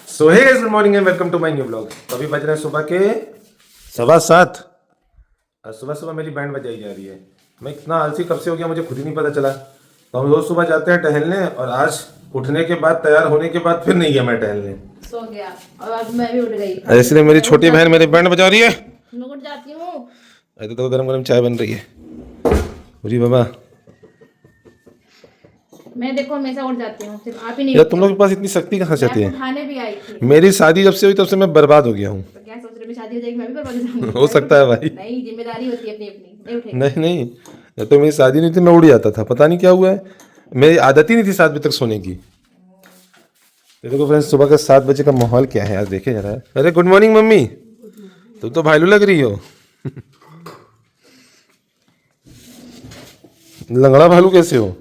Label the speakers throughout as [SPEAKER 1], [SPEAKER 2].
[SPEAKER 1] So hey guys, good morning and welcome to my new blog. तो अभी बज रहे हैं सुबह के 7:15। आज सुबह सुबह मेरी बैंड बजाई जा रही है। मैं इतना आलसी कब से हो गया मुझे खुद ही नहीं पता चला। तो हम रोज सुबह जाते हैं टहलने, और आज उठने के बाद तैयार होने के बाद फिर नहीं गया मैं टहलने,
[SPEAKER 2] सो गया और आज मैं भी उठ गई।
[SPEAKER 1] इसलिए मेरी छोटी बहन मेरी बैंड बजा रही है।
[SPEAKER 2] मैं उठ जाती हूँ।
[SPEAKER 1] ऐसे तो गरम गरम चाय बन रही है। जी बाबा,
[SPEAKER 2] मैं देखो हमेशा उठ जाती हूँ, सिर्फ आप ही नहीं।
[SPEAKER 1] यार तुम लोग के पास इतनी शक्ति कहाँ से आती
[SPEAKER 2] मैं
[SPEAKER 1] है?
[SPEAKER 2] उठाने भी आई थी।
[SPEAKER 1] मेरी शादी जब से हुई तब से मैं बर्बाद हो गया हूँ।
[SPEAKER 2] तो क्या सोच रहे हो, शादी हो जाएगी मैं भी बर्बाद हो जाऊंगी?
[SPEAKER 1] हो सकता है भाई।
[SPEAKER 2] नहीं, जिम्मेदारी होती है अपनी अपनी, नहीं उठेगी।
[SPEAKER 1] नहीं, जब तो मेरी शादी नहीं थी मैं उड़ जाता था, पता नहीं क्या हुआ है। मेरी आदत ही नहीं थी 7 बजे तक सोने की। देखो फ्रेंड्स, सुबह का 7 बजे का माहौल क्या है आज देखे जरा। अरे गुड मॉर्निंग मम्मी, तुम तो भालू लग रही हो। लंगड़ा भालू कैसे हो?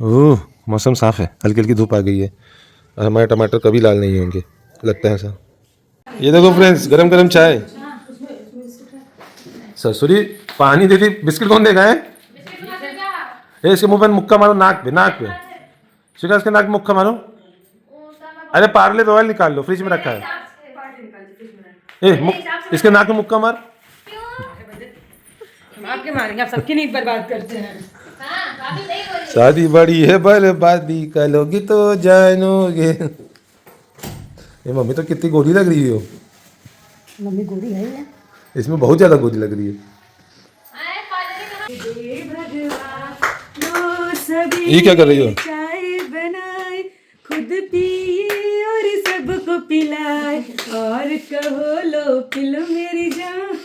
[SPEAKER 1] ओह, मौसम साफ है, हल्की हल्की धूप आ गई है, और हमारे टमाटर कभी लाल नहीं होंगे लगता है ऐसा। ये देखो फ्रेंड्स, गरम गरम चाय। ससुरी पानी दे दी, बिस्किट कौन देगा है? ए, इसके मुंह पर मुक्का मारो, नाक पे नाक पे। शिखा, इसके नाक में मुक्का मारो। अरे पार्ले रॉयल निकाल लो, फ्रिज में रखा है। इसके नाक में मुक्का मार।
[SPEAKER 3] हम आपके मारेंगे, आप सबकी नींद बर्बाद करते हैं।
[SPEAKER 1] शादी बड़ी है बर्बादी करोगी तो जानोगे। ये मम्मी तो कितनी गोरी लग रही हो।
[SPEAKER 3] मम्मी गोरी है,
[SPEAKER 1] इसमें बहुत ज्यादा गोरी लग रही है। ये क्या कर रही हो?
[SPEAKER 3] चाय बनाए, खुद पिए और सबको पिलाए, और कहो लो पिलो मेरी जान,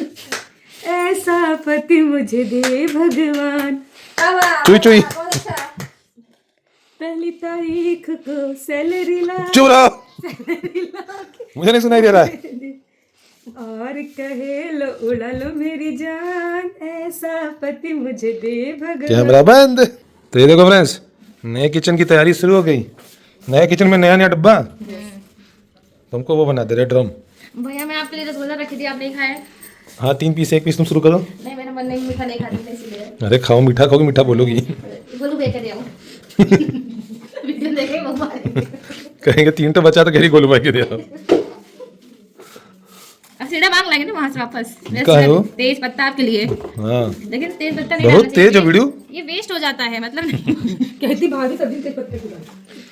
[SPEAKER 3] ऐसा पति मुझे दे भगवान।
[SPEAKER 1] चुई चुई,
[SPEAKER 3] पहली तारीख को सैलरी ला,
[SPEAKER 1] चुप रहो, मुझे नहीं सुनाई दे रहा है।
[SPEAKER 3] और कहे लो उड़ा लो मेरी जान, ऐसा पति मुझे दे भगवान।
[SPEAKER 1] कैमरा बंद। तो ये देखो फ्रेंड्स, नए किचन की तैयारी शुरू हो गई। नए किचन में नया नया डब्बा, तुमको वो बना दे रहे ड्रम।
[SPEAKER 2] भैया मैं आपके लिए रसगुल्ला रखी थी, आप नहीं खाए?
[SPEAKER 1] हाँ, 3 पीस, 1 पीस तुम शुरू करो।
[SPEAKER 2] नहीं, मैंने मन नहीं, मीठा नहीं खाती मैं, इसलिए।
[SPEAKER 1] अरे खाओ, मीठा खाओगे, मीठा बोलोगी।
[SPEAKER 2] बोलू बेच दिया वीडियो देखे वो मारेंगे।
[SPEAKER 1] कहेंगे 3 तो बचा तो कह रही गोलू भाई के दे दो।
[SPEAKER 2] अब सीधा मांग लाएंगे ना वहाँ से वापस।
[SPEAKER 1] क्या है वो?
[SPEAKER 2] तेज पत्ता आपके लिए।
[SPEAKER 1] हाँ,
[SPEAKER 2] लेकिन तेज पत्ता नहीं
[SPEAKER 1] बहुत
[SPEAKER 2] डालना
[SPEAKER 1] तेज है
[SPEAKER 2] चाहिए।
[SPEAKER 1] वीडियो।
[SPEAKER 2] ये वेस्ट हो जाता है, मतलब नहीं।
[SPEAKER 3] कहती भाभी सब्जी तेज पत्ते की,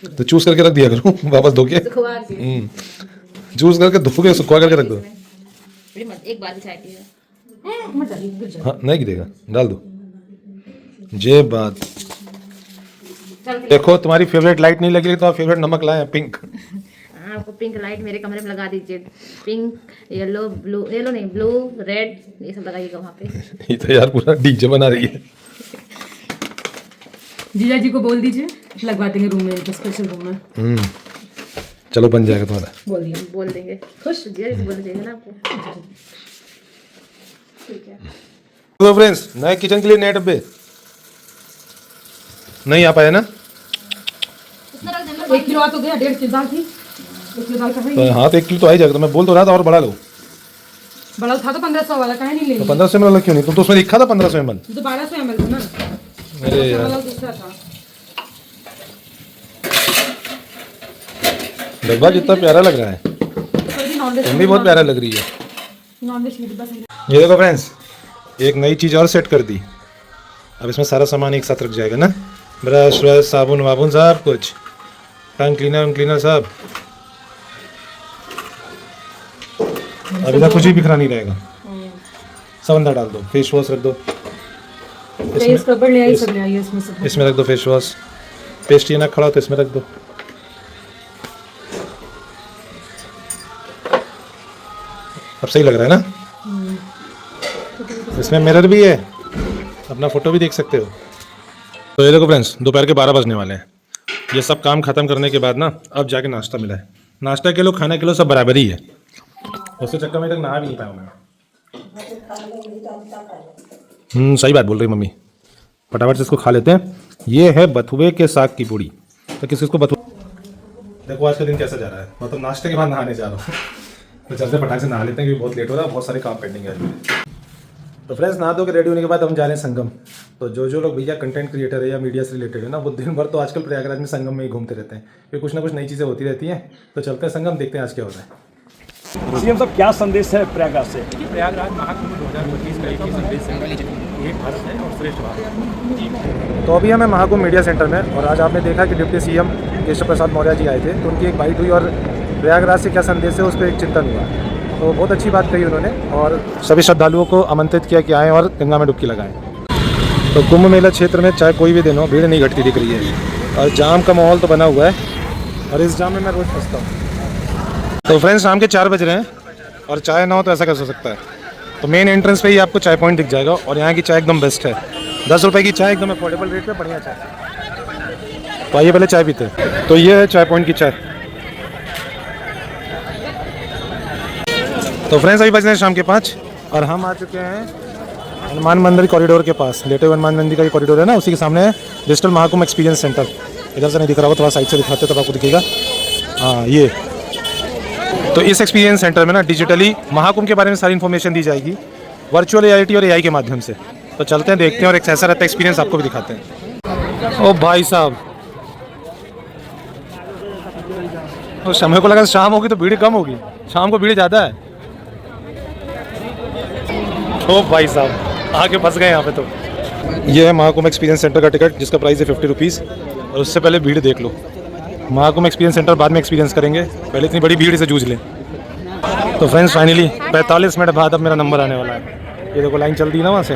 [SPEAKER 1] तो चूज करके रख दिया करो वापस धो के।
[SPEAKER 2] सुखवा के।
[SPEAKER 1] जूस करके धो के सुखवा करके रख दो।
[SPEAKER 2] एक बार चाय पिया।
[SPEAKER 1] हाँ, नहीं गिरेगा, डाल दो। जे बात। देखो, तुम्हारी फेवरेट लाइट नहीं लगी तो आप फेवरेट नमक लाए हैं, पिंक।
[SPEAKER 2] आपको पिंक लाइट मेरे कमरे में लगा दीजिए। पिंक, येलो, ब्लू, येलो नहीं, ब्लू, रेड, ये सब लगाइएगा वहाँ पे।
[SPEAKER 1] ये तो यार पूरा डीजे बना रही है।
[SPEAKER 3] जीजा जी को बोल दीजिए, लगवा देंगे रूम में, स्पेशल रूम में।
[SPEAKER 1] चलो, बन जाएगा तुम्हारा।
[SPEAKER 3] बोल दिया,
[SPEAKER 2] बोल देंगे। खुश बोलना चाहिए ना आपको। ठीक है।
[SPEAKER 1] तो फ्रेंड्स, नए किचन के लिए नए डब्बे नहीं आ पाए ना।
[SPEAKER 3] 1 किलो आ तो गया, 1.5 किलो दाल थी, 1 किलो दाल का है।
[SPEAKER 1] तो हाँ, तो 1 किलो तो आ ही जाएगा। तो मैं बोल तो रहा था और बढ़ा लो।
[SPEAKER 3] बड़ा था तो 1500 वाला, कहे नहीं ले
[SPEAKER 1] तो
[SPEAKER 3] लिया।
[SPEAKER 1] 1500 ml वाला क्यों नहीं? तुम तो उसमें लिखा था 1500 ml।
[SPEAKER 3] तो 1200 ml था ना।
[SPEAKER 1] अरे यार,
[SPEAKER 3] वाला दूसरा था।
[SPEAKER 1] डब्बा कितना प्यारा लग रहा है। तुम भी बहुत प्यारा लग रही है।
[SPEAKER 3] नॉनवेज की डिब्बा सही।
[SPEAKER 1] ये देखो फ्रेंड्स, एक नई चीज़ और सेट कर दी। अब इसमें सारा सामान एक साथ रख जाएगा ना। ब्रश व्रश, साबुन वाबुन, सब कुछ, टंग क्लीनर सब। अब इधर कुछ भी बिखरा नहीं रहेगा। सब अंदर डाल दो। फेस वॉश रख दो,
[SPEAKER 3] फेस स्क्रबर ले आई, सब ले आई इसमें सब।
[SPEAKER 1] इसमें रख दो फेस वॉश। पेस्ट ये ना खड़ा हो तो इसमें रख दो। अब सही लग रहा है ना। इसमें मिरर भी है, अपना फोटो भी देख सकते हो। तो ये देखो फ्रेंड्स, दोपहर के 12 बजने वाले हैं। ये सब काम खत्म करने के बाद ना, अब जाके नाश्ता मिला है। नाश्ता के लो, खाने के लो, सब बराबर ही है। उसके चक्कर में तक नहा भी नहीं पाया मैं। सही बात बोल रही मम्मी। फटाफट से इसको खा लेते हैं। ये है बथुए के साग की पूड़ी। तो किसको बथुआ। देखो आज का दिन कैसा जा रहा है, मतलब नाश्ते के बाद नहाने जा रहा हूँ। तो चलते फटाक से नहा लेते हैं क्योंकि बहुत लेट हो रहा है, बहुत सारे काम पेंडिंग है। तो फ्रेंड्स नहा धो के रेडी होने के बाद हम जा रहे हैं संगम। तो जो लोग भैया कंटेंट क्रिएटर है या मीडिया से रिलेटेड है ना, वो दिन भर तो आजकल प्रयागराज में संगम में ही घूमते रहते हैं, क्योंकि कुछ ना कुछ नई चीज़ें होती रहती हैं। तो चलते हैं संगम, देखते हैं आज क्या होता है।
[SPEAKER 4] सीएम साहब क्या संदेश है प्रयागराज से?
[SPEAKER 5] प्रयागराज महाकुंभ 2025 का एक ही संदेश है, एक भारत है और श्रेष्ठ भारत।
[SPEAKER 1] तो अभी हमें महाकुंभ मीडिया सेंटर में, और आज आपने देखा कि डिप्टी सीएम केशव प्रसाद मौर्य जी आए थे, तो उनकी एक बाइट हुई और प्रयागराज से क्या संदेश है उस पर एक चिंतन हुआ। तो बहुत अच्छी बात कही उन्होंने और सभी श्रद्धालुओं को आमंत्रित किया कि आएँ और गंगा में डुबकी लगाएं। तो कुंभ मेला क्षेत्र में चाहे कोई भी दिन हो, भीड़ नहीं घटती दिख रही है और जाम का माहौल तो बना हुआ है, और इस जाम में मैं रोज़ फंसता हूँ। तो फ्रेंड्स शाम के 4 बज रहे हैं और चाय ना हो तो ऐसा कैसे हो सकता है। तो मेन एंट्रेंस पे ही आपको चाय पॉइंट दिख जाएगा, और यहाँ की चाय एकदम बेस्ट है। 10 रुपये की चाय, एकदम अफोर्डेबल रेट पे बढ़िया चाय। तो आइए पहले चाय पीते हैं। तो ये है चाय पॉइंट की चाय। तो फ्रेंड्स अभी बज रहे हैं शाम के 5 और हम आ चुके हैं हनुमान मंदिर कॉरिडोर के पास। लेटे हुए हनुमान मंदिर का कॉरिडोर है ना, उसी के सामने है डिजिटल महाकुंभ एक्सपीरियंस सेंटर। इधर से नहीं दिख रहा होगा, थोड़ा साइड से दिखाते तब आपको दिखेगा। हाँ ये। तो इस एक्सपीरियंस सेंटर में ना डिजिटली महाकुंभ के बारे में सारी इन्फॉर्मेशन दी जाएगी, वर्चुअल रियलिटी और एआई के माध्यम से। तो चलते हैं, देखते हैं और एक ऐसा रहता है एक्सपीरियंस, आपको भी दिखाते हैं। ओ भाई साहब, तो समय को लगा शाम होगी तो भीड़ कम होगी, शाम को भीड़ ज़्यादा है। ओ भाई साहब आके फंस गए यहाँ पे। तो ये है महाकुंभ एक्सपीरियंस सेंटर का टिकट, जिसका प्राइस है 50 रुपीज़। और उससे पहले भीड़ देख लो। महाकुंभ एक्सपीरियंस सेंटर बाद में एक्सपीरियंस करेंगे, पहले इतनी बड़ी भीड़ से जूझ लें। तो फ्रेंड्स फाइनली 45 मिनट बाद अब मेरा नंबर आने वाला है। ये देखो लाइन चल रही है ना वहाँ से,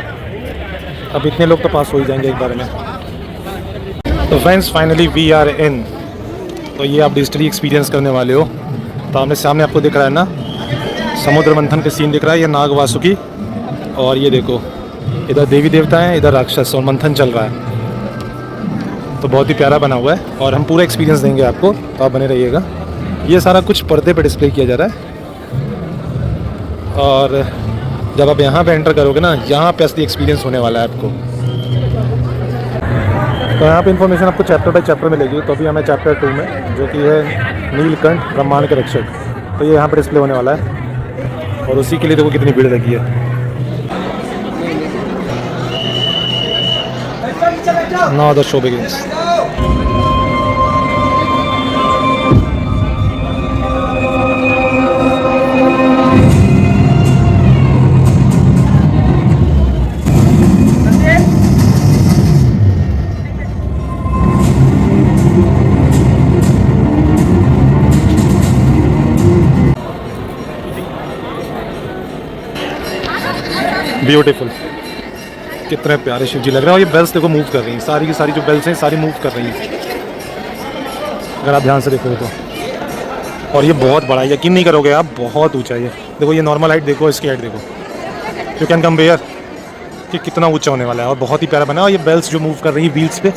[SPEAKER 1] अब इतने लोग तो पास हो ही जाएंगे एक बार में। तो friends finally we are in. तो ये आप डिजिटली एक्सपीरियंस करने वाले हो। तो आमने सामने आपको दिख रहा है ना, समुद्र मंथन के सीन दिख रहा है, ये नाग वासुकी, और ये देखो इधर देवी देवता हैं, इधर राक्षस, और मंथन चल रहा है। तो बहुत ही प्यारा बना हुआ है और हम पूरा एक्सपीरियंस देंगे आपको, तो आप बने रहिएगा। ये सारा कुछ पर्दे पे डिस्प्ले किया जा रहा है, और जब आप यहाँ पे एंटर करोगे ना, यहाँ पे असली एक्सपीरियंस होने वाला है आपको। तो यहाँ पे इन्फॉर्मेशन आपको चैप्टर बाय चैप्टर मिलेगी। तो अभी हमें चैप्टर 2 में, जो कि है नीलकंठ ब्रह्मांड के रक्षक, तो ये यहाँ पे डिस्प्ले होने वाला है, और उसी के लिए देखो कितनी भीड़ लगी है। Now the show begins. Beautiful, कितने प्यारे शिव जी लग रहे हैं। और ये बेल्स देखो मूव कर रही हैं, सारी की सारी जो बेल्स हैं सारी मूव कर रही हैं, अगर आप ध्यान से देखो तो। और ये बहुत बड़ा है, यकीन नहीं करोगे आप, बहुत ऊंचा है ये। देखो ये नॉर्मल हाइट देखो, इसकी हाइट देखो, यू कैन कंपेयर कि कितना ऊंचा होने वाला है। और बहुत ही प्यारा बना है। और ये बेल्स जो मूव कर रही हैं व्हील्स पे,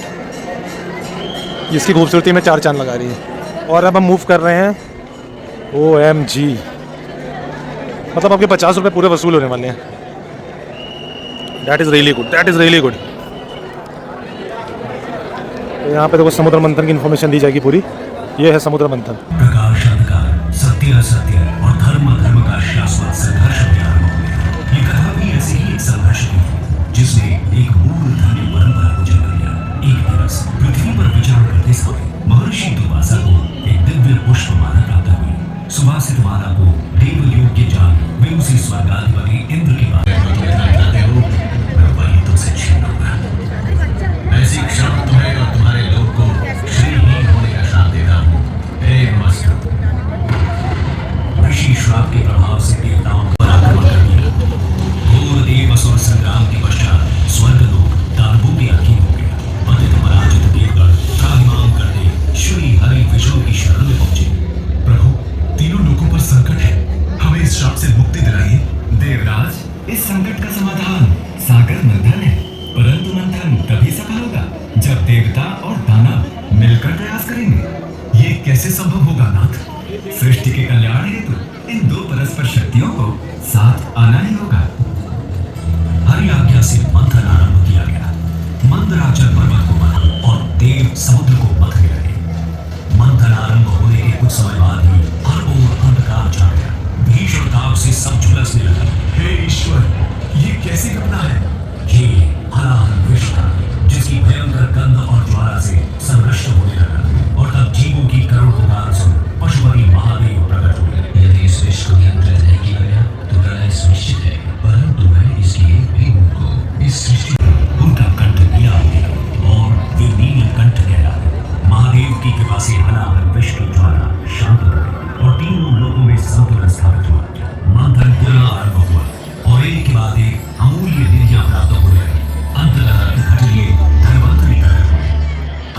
[SPEAKER 1] इसकी खूबसूरती में 4 चांद लगा रही है। और अब हम मूव कर रहे हैं, OMG, मतलब आपके 50 रुपये पूरे वसूल होने वाले हैं। That is really good. That is really good. तो यहाँ पे देखो समुद्र मंथन की इन्फॉर्मेशन दी जाएगी पूरी। ये है समुद्र मंथन।
[SPEAKER 6] प्रकाश अंधकार, सत्य असत्य और धर्म अधर्म का शाश्वत संघर्ष ये कथा भी ऐसे ही एक संघर्ष की, जिसने एक मूल धर्म परंपरा को जन्म दिया। एक दिवस पृथ्वी पर विचरण करते समय महर्षि दुर्वासा को एक दिव्य पुष्प माला प्राप्त हुई। सुवासित माला को देवलोक के जान वे उसी स्वर्गाधिपति इंद्र के पास ऐसी क्षण तुम्हें और तुम्हारे लोग को श्रीहीन होने का श्राप देता हूँ। हे मस्त, ऋषि श्राप के प्रभाव से देवताओं पर आक्रमण कर दिया। घोर देव असुर संग्राम के पश्चात स्वर्ग लोक दानवों के अधीन हो गया। पतित पराजित देवगण त्राहिमाम करते श्री हरि विष्णु की शरण में पहुंचे। प्रभु, तीनों लोगों पर संकट है, हमें इस श्राप से मुक्ति दिलाइए। देवराज, इस संकट का समाधान सागर मंथन है, परंतु मंथन तभी सफल होगा जब देवता और दानव मिलकर प्रयास करेंगे। ये कैसे संभव होगा नाथ? सृष्टि के कल्याण हेतु इन दो परस्पर शक्तियों को साथ आना ही होगा। हरि आज्ञा से मंथन आरंभ किया गया। मंदराचल पर्वत को मथा और देव समुद्र को मथ गिराए। मंथन आरंभ होने के कुछ समय बाद ही हर ओर अंधकार छा गया। भीषण ताप से सब झुलसने लगा। हे ईश्वर, ये कैसे कपता है? ये हलाहल विष था जिसकी भयंकर गंध और ज्वाला से संरक्षित होने लगा और तब जीवों की करोड़ पुकार सुन पशुपति महादेव प्रकट हुए। यदि इस विष को नियंत्रित नहीं किया गया तो प्रलय सुनिश्चित है, परंतु मैं इसलिए भी उनको इस सृष्टि उनका कंठ नीला हो गया और वे नीलकंठ कहलाए। महादेव की कृपा से हलाहल विष की ज्वाला शांत हो गई और तीनों लोगों में संतुलन स्थापित हुआ। मंथन पुनः आरंभ हुआ और एक के बाद एक अमूल्य निधियां प्राप्त होने लगी। अंततः घटिए धर्मवंतरी प्रकट हुए।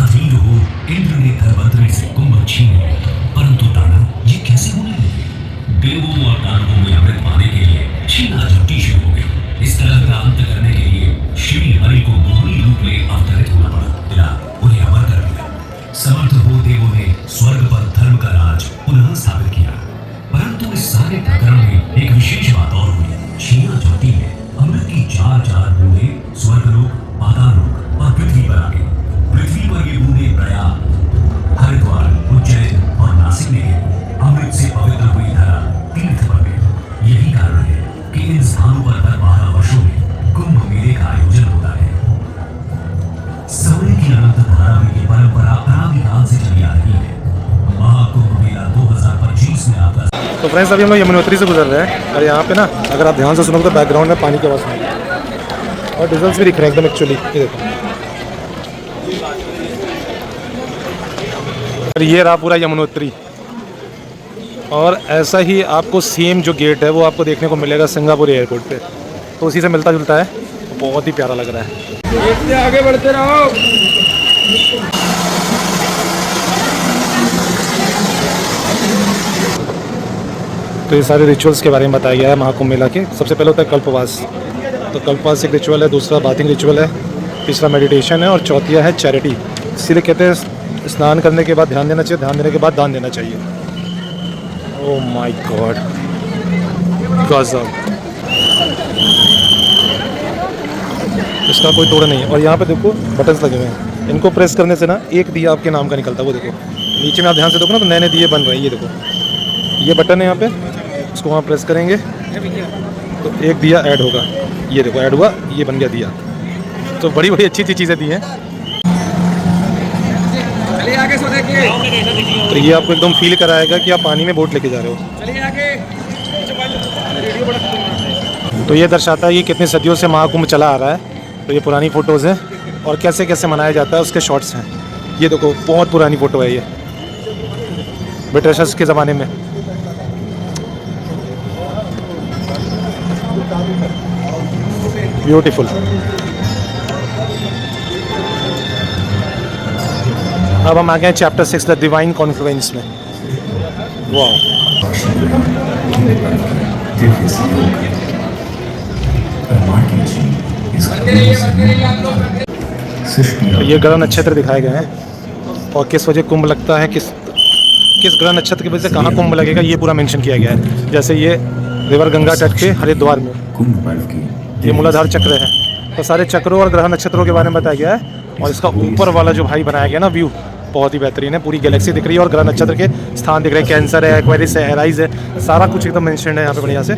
[SPEAKER 6] अधीर हो इंद्र ने धर्मवंतरी से कुंभ छीन लिया, परंतु दानव ये कैसे होने लगे? देवों और दानवों में अमृत पाने के लिए छीना झपटी शुरू हो गई। इस तरह का अंत करने के लिए श्री हरि को मोहनी रूप में अवतरित होना पड़ा, उन्हें अमर कर दिया। समर्थ हो देवों ने स्वर्ग पर धर्म का राज पुनः स्थापित किया, परंतु इस सारे प्रकरण में एक विशेष बात और हुई। छीना झपटी में अमृत की चार चार बूंदे स्वर्गलोक, पाताललोक और पृथ्वी पर आ गई। पृथ्वी पर ये बूंदे प्रयाग, हरिद्वार, उज्जैन और नासिक में गिरी। अमृत से पवित्र हुई धरा तीर्थ बन गई। यही कारण है कि इन स्थानों पर हर 12 वर्षों में कुंभ मेले का आयोजन होता है। समय की अनंत धारा में ये परंपरा अनादिकाल से चली आ रही है। महाकुंभ मेला 2025 में आपका।
[SPEAKER 1] तो फ्रेंड्स अभी हम लोग यमुनोत्री से गुजर रहे हैं और यहाँ पे ना अगर आप ध्यान से सुनोगे तो बैकग्राउंड में पानी की आवाज़ सुनेंगे और डिजल्स भी दिख रहे हैं एकदम एक्चुअली। ये देखो, और ये रहा पूरा यमुनोत्री। और ऐसा ही आपको सेम जो गेट है वो आपको देखने को मिलेगा सिंगापुर एयरपोर्ट पे, तो उसी से मिलता जुलता है। बहुत ही प्यारा लग रहा है।
[SPEAKER 5] आगे बढ़ते रहो।
[SPEAKER 1] तो ये सारे रिचुअल्स के बारे में बताया गया है महाकुंभ मेला के। सबसे पहले होता है कल्पवास। तो कल्पवास एक रिचुअल है, दूसरा बाथिंग रिचुअल है, तीसरा मेडिटेशन है और चौथिया है चैरिटी। इसीलिए कहते हैं स्नान करने के बाद ध्यान देना चाहिए, ध्यान देने के बाद दान देना चाहिए। ओह माय गॉड, गजब, इसका कोई तोड़ नहीं है। और यहाँ पे देखो बटन्स लगे हुए हैं, इनको प्रेस करने से ना एक दिया आपके नाम का निकलता है। वो देखो नीचे में आप ध्यान से देखो ना, तो नए नए दिए बन रहे हैं। ये देखो, ये बटन है यहाँ पे, इसको वहाँ प्रेस करेंगे तो एक दिया ऐड होगा। ये देखो ऐड हुआ, ये बन गया दिया। तो बड़ी बड़ी अच्छी अच्छी चीज़ें दी हैं। तो ये आपको एकदम फील कराएगा कि आप पानी में बोट लेके जा रहे हो। तो ये दर्शाता है कि कितनी सदियों से महाकुंभ चला आ रहा है। तो ये पुरानी फ़ोटोज़ हैं और कैसे कैसे मनाया जाता है उसके शॉट्स हैं। ये देखो बहुत पुरानी फ़ोटो है ये, ब्रिटिशर्स के ज़माने में। ब्यूटीफुल। अब हम आ गए चैप्टर 6 द डिवाइन कॉन्फ्लुएंस में। वाह, तो ये ग्रह नक्षत्र दिखाए गए हैं और किस वजह कुंभ लगता है, किस ग्रह नक्षत्र की वजह से कहाँ कुंभ लगेगा ये पूरा मेंशन किया गया है। जैसे ये रिवर गंगा तट के हरिद्वार में ये मूलाधार चक्र है। तो सारे चक्रों और ग्रह नक्षत्रों के बारे में बताया गया है। और इसका ऊपर वाला जो भाई बनाया गया ना व्यू, बहुत ही बेहतरीन है। पूरी गैलेक्सी दिख रही है और ग्रह नक्षत्र के स्थान दिख रहे हैं। कैंसर है, एक्वेरियस है, एराइज है, सारा कुछ एकदम मेंशन है यहाँ पे बढ़िया से।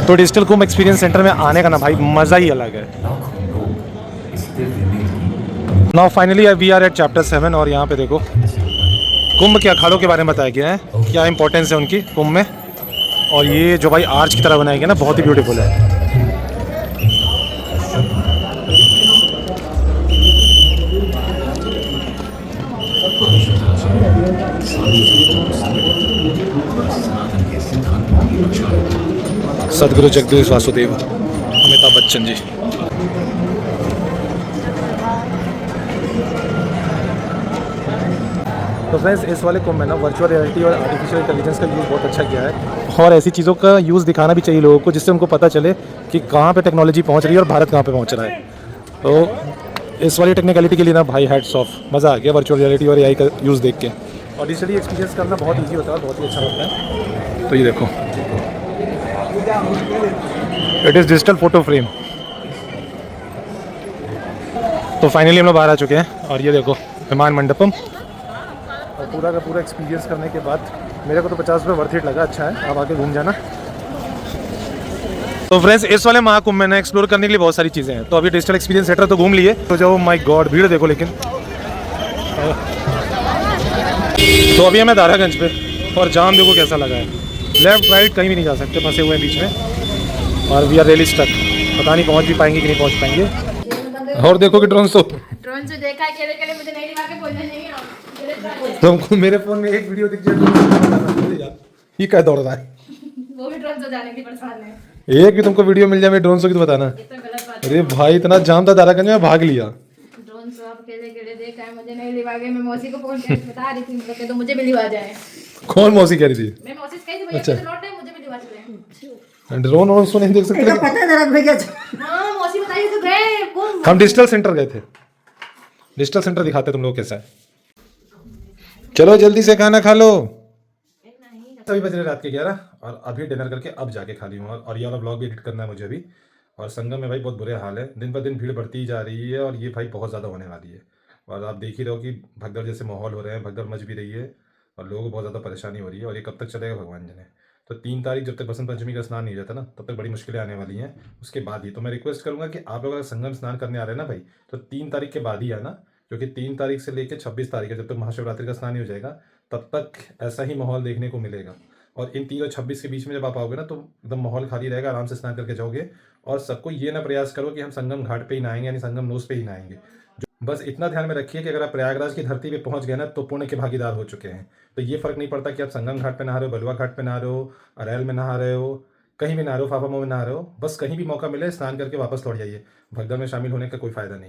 [SPEAKER 1] तो डिजिटल कुंभ एक्सपीरियंस सेंटर में आने का ना भाई मज़ा ही अलग है। Now finally we are at chapter 7 और यहाँ पे देखो कुंभ के अखाड़ों के बारे में बताया गया है, क्या इंपॉर्टेंस है उनकी कुंभ में। और ये जो भाई आर्च की तरह बनाया गया ना, बहुत ही ब्यूटीफुल है। सदगुरु जगदीश वासुदेव, अमिताभ बच्चन जी। तो फ्रेंड्स इस वाले कुंभ में ना वर्चुअल रियलिटी और आर्टिफिशियल इंटेलिजेंस का यूज़ बहुत अच्छा किया है और ऐसी चीज़ों का यूज़ दिखाना भी चाहिए लोगों को, जिससे उनको पता चले कि कहाँ पे टेक्नोलॉजी पहुँच रही है और भारत कहाँ पे पहुँच रहा है। तो इस वाली टेक्निकलिटी के लिए ना भाई हैट्स ऑफ, मज़ा आ गया वर्चुअल रियलिटी और एआई का यूज़ देख के। और डिजिटली एक्सपीरियंस करना बहुत ईजी होता है, बहुत ही अच्छा होता है। तो ये देखो it is digital photo frame. तो फाइनली हम लोग बाहर आ चुके हैं और ये देखो विमान मंडपम। और पूरा का पूरा एक्सपीरियंस करने के बाद मेरे को तो 50 रुपये वर्थ इट लगा। अच्छा है, आप आके घूम जाना। तो फ्रेंड्स इस वाले महाकुंभ में ना एक्सप्लोर करने के लिए बहुत सारी चीज़ें हैं। तो अभी डिजिटल एक्सपीरियंस सेंटर तो घूम लिए, तो जाओ माय गॉड भीड़ देखो। लेकिन तो अभी हमें दारागंज पे, और जाम देखो कैसा लगा है, लेफ्ट राइट कहीं भी नहीं जा सकते, फंसे हुए हैं बीच में, और वी आर रियली स्टक। पता नहीं पहुंच भी पाएंगे कि नहीं पहुंच पाएंगे। और देखो कि ड्रोन शो
[SPEAKER 2] देखा है केले मुझे नहीं दिखा के बोलना नहीं है।
[SPEAKER 1] तुमको मेरे फोन में एक वीडियो दिख जाए, ये क्या दौड़ रहा है,
[SPEAKER 2] वो भी ड्रोन से जाने की परेशान है।
[SPEAKER 1] एक भी तुमको वीडियो मिल जाए मैं ड्रोन शो की तो बताना।
[SPEAKER 2] ये तो गलत बात है।
[SPEAKER 1] अरे भाई इतना जाम था दारागंज में, भाग लिया।
[SPEAKER 2] ड्रोन से आप केले देखा है, मुझे नहीं लिवा गए। मैं मौसी को फोन करके बता रही थी तो मुझे भी लिवा जाए।
[SPEAKER 1] कौन मौसी कह रही थी?
[SPEAKER 2] मैं मौसी से कही थी भैया मुझे लौट है, मुझे भी लिवा चले।
[SPEAKER 1] ड्रोन और नहीं देख सकते।
[SPEAKER 3] पता है जरा भैया
[SPEAKER 2] हाँ मौसी बताइए तो गए कौन।
[SPEAKER 1] हम डिजिटल सेंटर गए थे, डिजिटल सेंटर दिखाते तुम लोग कैसा है। चलो जल्दी से खाना खा लो। अभी बज रहे रात के 11 और अभी डिनर करके अब जाके खा ली हूँ। और ये वाला ब्लॉग भी एडिट करना है मुझे अभी। और संगम में भाई बहुत बुरे हाल है, दिन पर दिन भीड़ बढ़ती ही जा रही है, और ये भाई बहुत ज़्यादा होने वाली है। और आप देख ही रहो कि भगदड़ जैसे माहौल हो रहे हैं, भगदड़ मच भी रही है और लोगों को बहुत ज़्यादा परेशानी हो रही है। और ये कब तक चलेगा भगवान जाने। तो 3 तारीख जब तक बसंत पंचमी का स्नान नहीं हो जाता ना, तब तक बड़ी मुश्किलें आने वाली हैं। उसके बाद ही तो मैं रिक्वेस्ट करूँगा कि आप लोग अगर संगम स्नान करने आ रहे हैं ना भाई, तो 3 तारीख के बाद ही आना, क्योंकि 3 तारीख से लेकर 26 तारीख है, जब तक महाशिवरात्रि का स्नान नहीं हो जाएगा तब तक ऐसा ही माहौल देखने को मिलेगा। और इन 3 और 26 के बीच में जब आप आओगे ना, तो एकदम माहौल खाली रहेगा, आराम से स्नान करके जाओगे। और सबको ये ना प्रयास करो कि हम संगम घाट पे ही नहाएंगे, यानी संगम नोस पे ही नहाएंगे। बस इतना ध्यान में रखिए कि अगर आप प्रयागराज की धरती पे पहुंच गए ना, तो पुण्य के भागीदार हो चुके हैं। तो ये फर्क नहीं पड़ता कि आप संगम घाट पे नहा रहे हो, बलुआ घाट पे नहा रहे हो, अरैल में नहा रहे हो, कहीं भी नहा रहे हो, फाफा में नहा रहे हो, बस कहीं भी मौका मिले स्नान करके वापस लौट जाइए। भगदड़ में शामिल होने का कोई फायदा नहीं।